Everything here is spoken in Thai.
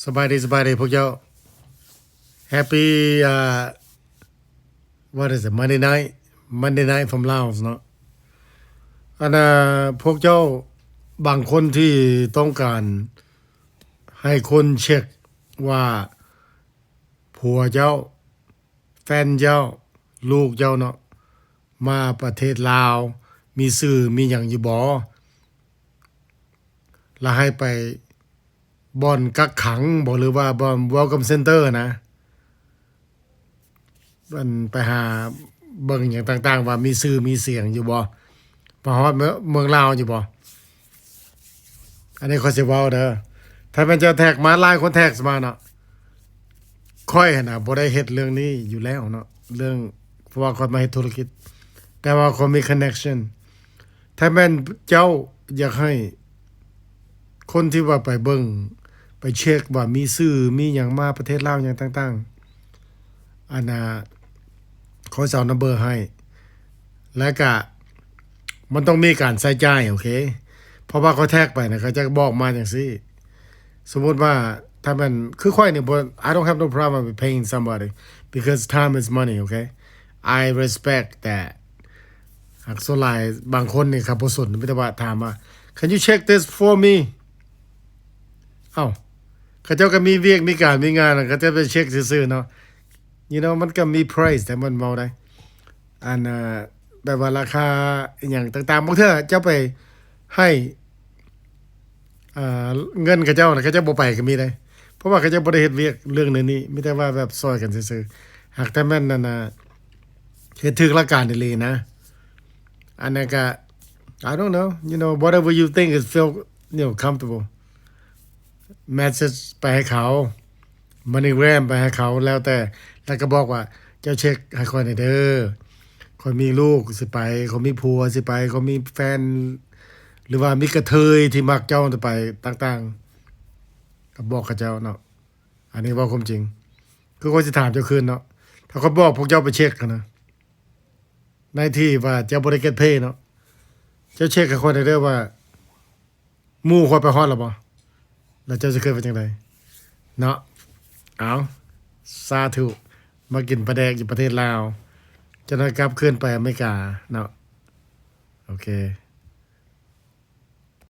สบายดีพวกเจ้า Happy what is it Monday night from Laos เนาะอันพวกเจ้าบางคนที่ต้องการให้คนเช็คว่าผัวเจ้าแฟนเจ้าลูกเจ้าเนาะมาประเทศลาวมีสื่อมีอย่างอยู่บ่แล้วให้ไปบ่อนกักขังบ่หรือว่าบ่อน Welcome Center นะมันไปหาเบิ่งอย่างต่างๆว่ามีสื่อมีเสียงอยู่บ่พอฮอดเมืองลาวอยู่บ่อันนี้ข้อยสิเว้าเด้อถ้าเป็นเจ้าแท็กมาหลายคนแท็กมาเนาะค่อยน่ะบ่ได้เฮ็ดเรื่องนี้อยู่แล้วเนาะเรื่องเพราะว่าค่อยมาเฮ็ดธุรกิจแต่ว่าค่อยมี connection ถ้าแม่นเจ้าอยากให้คนที่ว่าไปเบิ่งไปเช็คว่ามีสื่อมีหยังมาประเทศลาวหยังต่างๆอันน่ะเขาจะเอานัมเบอร์ให้แล้วก็มันต้องมีการใส่ใจโอเคเพราะว่าเขาแท็กไปนะเขาจะบอกมาอย่างซี่สมมุติว่าถ้ามันคือค่อยเนี่ย but I don't have no problem with paying somebody because time is money okay I respect that หากส่วนหลายบางคนนี่ครับบ่สนไม่ได้ว่าถามว่า can you check this for me เอ้าเขาเจ้าก็มีเวียกมีการมีงานเขาจะไปเช็คซื่อๆเนาะ you know มันก็มี price แต่มันเว้าได้อันแบบว่าราคาอหย่างต่างๆบางเทื่อเจ้าไปให้เงินกับเจ้าน่ะเขาเจ้าบ่ไปก็มีได้เพราะว่าเขาเจ้าบ่ได้เฮ็ดเวียกเรื่องนี้มีแต่ว่าแบบซอยกันซื่อๆหากแต่แม่นนั่นน่ะเฮ็ดถูกหลักการอีหลีนะอันนั้นก็ I don't know you know whatever you think is feel comfortable message ไปให้เขา MoneyGram ไปให้เขาแล้วแต่แล้วก็บอกว่าเจ้าเช็คให้ค่อยหน่อยเด้อค่อยมีลูกสิไปเขามีผัวสิไปเขามีแฟนหรือว่ามีกระเทยที่มักเจ้าจะไปต่างๆก็บอกกับเจ้าเนาะอันนี้เว้าความจริงคือเขาสิถามเจ้าคืนเนาะถ้าเขาบอกพวกเจ้าไปเช็คกันนะในที่ว่าเจ้าบ่ได้เก็ตเพย์เนาะเจ้าเช็คให้ค่อยหน่อยเด้อว่าหมู่ค่อยไปฮอดแล้วบ่แล้วเจ้าสิคิดว่าจังไดเนาะเอาสาธุมากินปลาแดกอยู่ประเทศลาวจะได้กลับคืนไปอเมริกาเนาะโอเค